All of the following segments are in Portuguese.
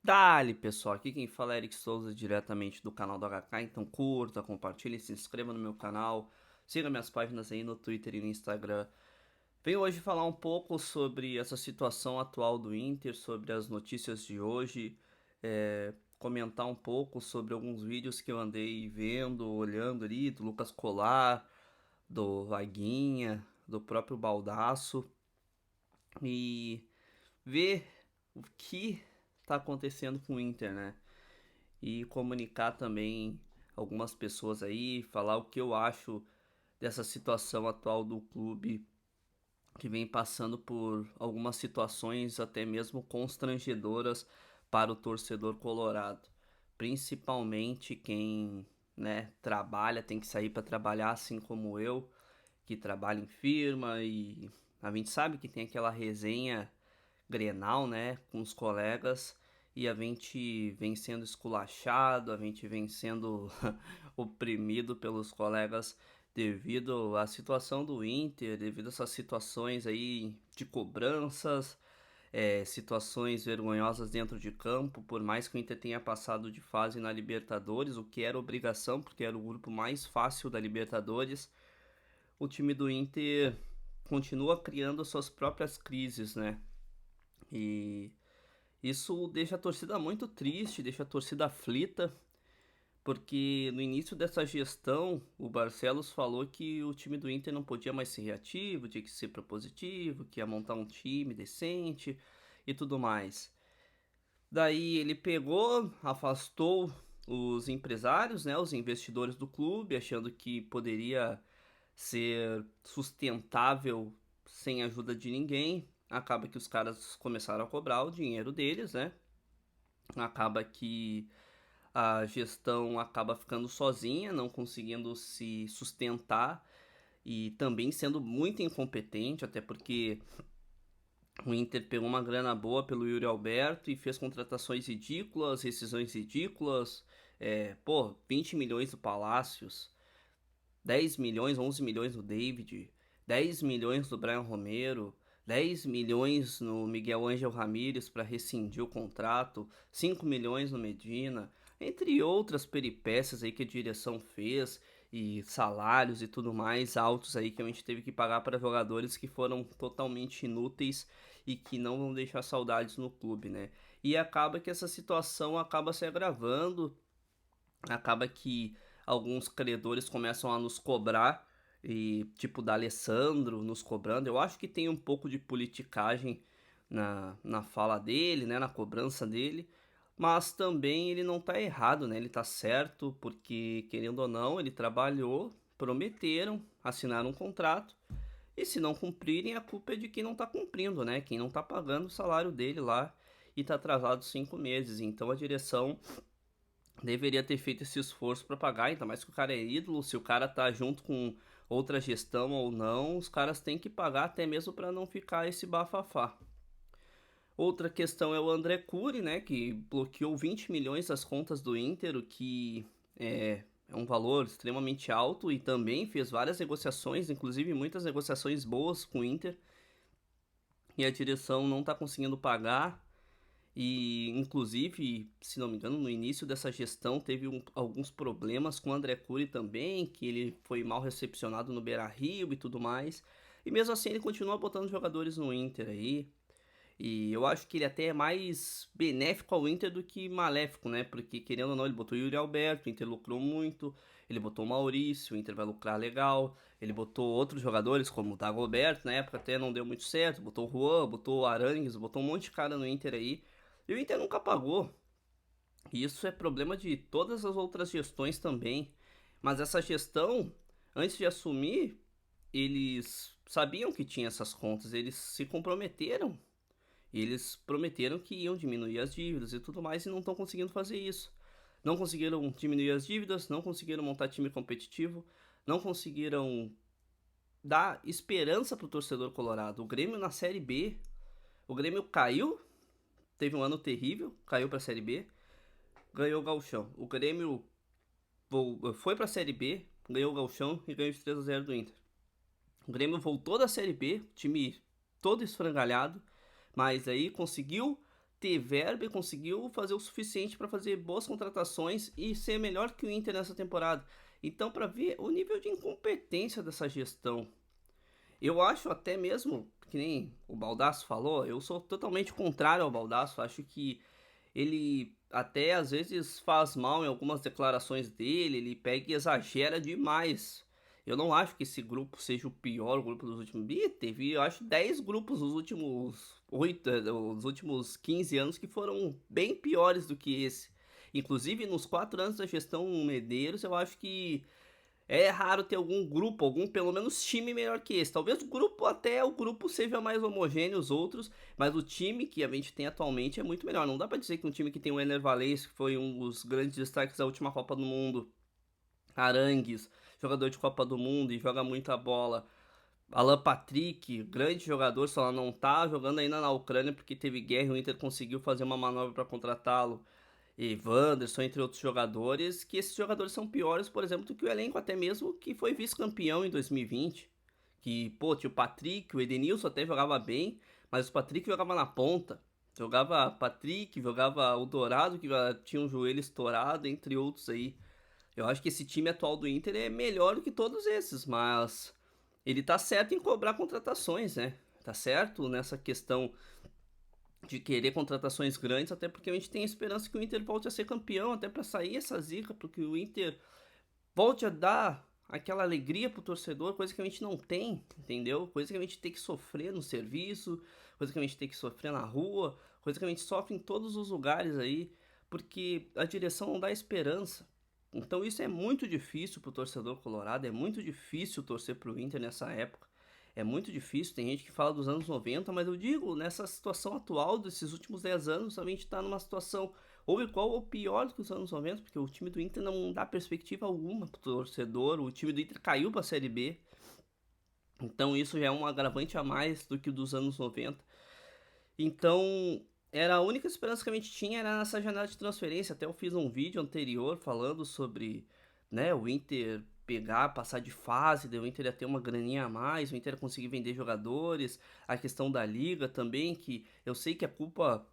Dali, pessoal, aqui quem fala é Eric Souza, diretamente do canal do HK, então curta, compartilhe, se inscreva no meu canal, siga minhas páginas aí no Twitter e no Instagram. Venho hoje falar um pouco sobre essa situação atual do Inter, sobre as notícias de hoje, comentar um pouco sobre alguns vídeos que eu andei vendo, olhando ali, do Lucas Colar, do Vaguinha, do próprio Baldasso, e ver o que está acontecendo com o Inter, né? E comunicar também algumas pessoas aí, falar o que eu acho dessa situação atual do clube, que vem passando por algumas situações até mesmo constrangedoras para o torcedor colorado. Principalmente quem, né, trabalha, tem que sair para trabalhar, assim como eu, que trabalha em firma, e a gente sabe que tem aquela resenha Grenal, né, com os colegas, e a gente vem sendo esculachado, a gente vem sendo oprimido pelos colegas devido à situação do Inter, devido a essas situações aí de cobranças, situações vergonhosas dentro de campo. Por mais que o Inter tenha passado de fase na Libertadores, o que era obrigação, porque era o grupo mais fácil da Libertadores, o time do Inter continua criando suas próprias crises, né? E isso deixa a torcida muito triste, deixa a torcida aflita, porque no início dessa gestão o Barcelos falou que o time do Inter não podia mais ser reativo, tinha que ser propositivo, que ia montar um time decente e tudo mais. Daí ele pegou, afastou os empresários, né, os investidores do clube, achando que poderia ser sustentável sem a ajuda de ninguém. Acaba que os caras começaram a cobrar o dinheiro deles, né? Acaba que a gestão acaba ficando sozinha, não conseguindo se sustentar e também sendo muito incompetente, até porque o Inter pegou uma grana boa pelo Yuri Alberto e fez contratações ridículas, rescisões ridículas. 20 milhões do Palácios, 10 milhões, 11 milhões no David, 10 milhões do Brian Romero, 10 milhões no Miguel Ángel Ramírez para rescindir o contrato, 5 milhões no Medina, entre outras peripécias aí que a direção fez e salários e tudo mais altos aí que a gente teve que pagar para jogadores que foram totalmente inúteis e que não vão deixar saudades no clube, né? E acaba que essa situação acaba se agravando, acaba que alguns credores começam a nos cobrar, e tipo da Alessandro nos cobrando. Eu acho que tem um pouco de politicagem na fala dele, né, na cobrança dele, mas também ele não tá errado, né? Ele tá certo, porque querendo ou não, ele trabalhou, prometeram, assinaram um contrato, e se não cumprirem, a culpa é de quem não tá cumprindo, né? Quem não tá pagando o salário dele lá e tá atrasado 5 meses. Então a direção deveria ter feito esse esforço para pagar, ainda mais que o cara é ídolo. Se o cara tá junto com outra gestão ou não, os caras têm que pagar até mesmo para não ficar esse bafafá. Outra questão é o André Cury, né, que bloqueou 20 milhões das contas do Inter, o que é um valor extremamente alto, e também fez várias negociações, inclusive muitas negociações boas com o Inter, e a direção não está conseguindo pagar. E, inclusive, se não me engano, no início dessa gestão teve alguns problemas com o André Cury também, que ele foi mal recepcionado no Beira-Rio e tudo mais. E mesmo assim ele continua botando jogadores no Inter aí. E eu acho que ele até é mais benéfico ao Inter do que maléfico, né? Porque, querendo ou não, ele botou o Yuri Alberto, o Inter lucrou muito. Ele botou o Maurício, o Inter vai lucrar legal. Ele botou outros jogadores, como o Dagoberto, na época até não deu muito certo. Botou o Juan, botou o Arangues, botou um monte de cara no Inter aí. E o Inter nunca pagou. E isso é problema de todas as outras gestões também. Mas essa gestão, antes de assumir, eles sabiam que tinha essas contas, eles se comprometeram. E eles prometeram que iam diminuir as dívidas e tudo mais, e não estão conseguindo fazer isso. Não conseguiram diminuir as dívidas, não conseguiram montar time competitivo, não conseguiram dar esperança para o torcedor colorado. O Grêmio na Série B, o Grêmio caiu, teve um ano terrível, caiu para a Série B, ganhou o Gauchão. O Grêmio foi para a Série B, ganhou o Gauchão e ganhou de 3-0 do Inter. O Grêmio voltou da Série B, time todo esfrangalhado, mas aí conseguiu ter verba e conseguiu fazer o suficiente para fazer boas contratações e ser melhor que o Inter nessa temporada. Então, para ver o nível de incompetência dessa gestão, eu acho até mesmo, que nem o Baldasso falou, eu sou totalmente contrário ao Baldasso. Acho que ele até às vezes faz mal em algumas declarações dele, ele pega e exagera demais. Eu não acho que esse grupo seja o pior grupo dos últimos. Teve, eu acho, 10 grupos nos últimos 8, os últimos 15 anos que foram bem piores do que esse. Inclusive, nos 4 anos da gestão Medeiros, eu acho que é raro ter algum grupo, algum pelo menos time melhor que esse. Talvez o grupo, até o grupo seja mais homogêneo os outros, mas o time que a gente tem atualmente é muito melhor. Não dá pra dizer que um time que tem o Ener Valencia, que foi um dos grandes destaques da última Copa do Mundo, Arangues, jogador de Copa do Mundo e joga muita bola. Alan Patrick, grande jogador, só não tá jogando ainda na Ucrânia porque teve guerra e o Inter conseguiu fazer uma manobra para contratá-lo. E Wanderson, entre outros jogadores, que esses jogadores são piores, por exemplo, do que o elenco até mesmo que foi vice-campeão em 2020. Que, pô, tinha o Patrick, o Edenilson até jogava bem, mas o Patrick jogava na ponta. Jogava Patrick, jogava o Dourado, que já tinha um joelho estourado, entre outros aí. Eu acho que esse time atual do Inter é melhor do que todos esses, mas ele tá certo em cobrar contratações, né? Tá certo nessa questão de querer contratações grandes, até porque a gente tem esperança que o Inter volte a ser campeão, até para sair essa zica, porque o Inter volte a dar aquela alegria pro torcedor, coisa que a gente não tem, entendeu? Coisa que a gente tem que sofrer no serviço, coisa que a gente tem que sofrer na rua, coisa que a gente sofre em todos os lugares aí, porque a direção não dá esperança. Então isso é muito difícil pro torcedor colorado, é muito difícil torcer pro Inter nessa época. É muito difícil, tem gente que fala dos anos 90, mas eu digo, nessa situação atual desses últimos 10 anos, a gente tá numa situação ou igual ou pior do que os anos 90, porque o time do Inter não dá perspectiva alguma pro torcedor, o time do Inter caiu pra Série B, então isso já é um agravante a mais do que o dos anos 90. Então, era a única esperança que a gente tinha era nessa janela de transferência. Até eu fiz um vídeo anterior falando sobre, né, o Inter pegar, passar de fase, daí o Inter ia ter uma graninha a mais, o Inter ia conseguir vender jogadores, a questão da liga também, que eu sei que é culpa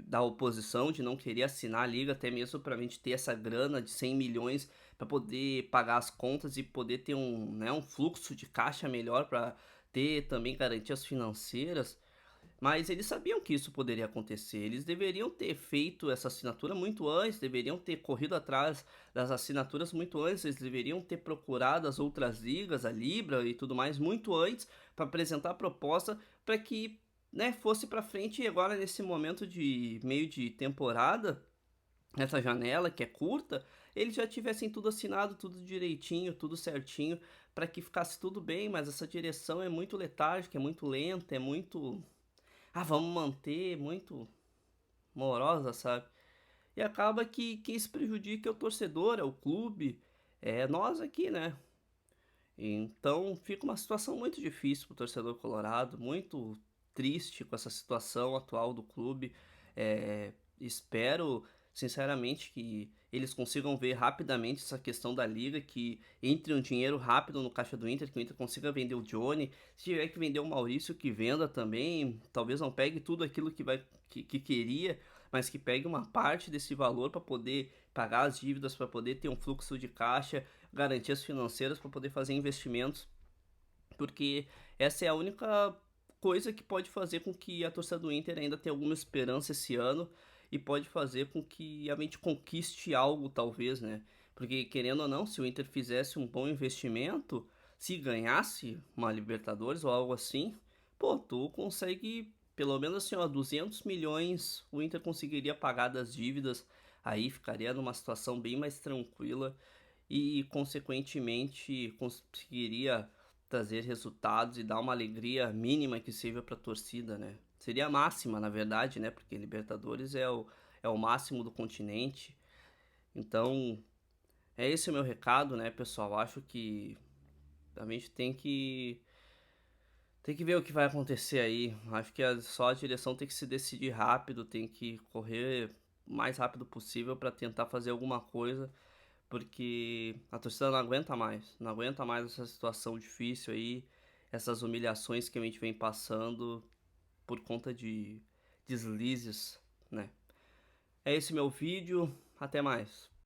da oposição de não querer assinar a liga, até mesmo para a gente ter essa grana de 100 milhões para poder pagar as contas e poder ter um, né, um fluxo de caixa melhor para ter também garantias financeiras. Mas eles sabiam que isso poderia acontecer. Eles deveriam ter feito essa assinatura muito antes, deveriam ter corrido atrás das assinaturas muito antes, eles deveriam ter procurado as outras ligas, a Libra e tudo mais, muito antes, para apresentar a proposta para que, né, fosse para frente. E agora, nesse momento de meio de temporada, nessa janela que é curta, eles já tivessem tudo assinado, tudo direitinho, tudo certinho, para que ficasse tudo bem. Mas essa direção é muito letárgica, é muito lenta, é muito, vamos manter, muito morosa, sabe? E acaba que quem se prejudica é o torcedor, é o clube, é nós aqui, né? Então fica uma situação muito difícil pro torcedor colorado, muito triste com essa situação atual do clube. Espero, sinceramente, que eles consigam ver rapidamente essa questão da liga, que entre um dinheiro rápido no caixa do Inter, que o Inter consiga vender o Johnny. Se tiver que vender o Maurício, que venda também. Talvez não pegue tudo aquilo que queria, mas que pegue uma parte desse valor para poder pagar as dívidas, para poder ter um fluxo de caixa, garantias financeiras para poder fazer investimentos, porque essa é a única coisa que pode fazer com que a torcida do Inter ainda tenha alguma esperança esse ano e pode fazer com que a gente conquiste algo, talvez, né? Porque, querendo ou não, se o Inter fizesse um bom investimento, se ganhasse uma Libertadores ou algo assim, pô, tu consegue, pelo menos assim, ó, 200 milhões o Inter conseguiria pagar das dívidas, aí ficaria numa situação bem mais tranquila e, consequentemente, conseguiria trazer resultados e dar uma alegria mínima que seja para a torcida, né? Seria a máxima, na verdade, né? Porque Libertadores é o máximo do continente. Então, é esse o meu recado, né, pessoal? Acho que a gente tem que ver o que vai acontecer aí. Acho que só a direção tem que se decidir rápido, tem que correr o mais rápido possível para tentar fazer alguma coisa, porque a torcida não aguenta mais, não aguenta mais essa situação difícil aí, essas humilhações que a gente vem passando por conta de deslizes né? É esse meu vídeo, até mais.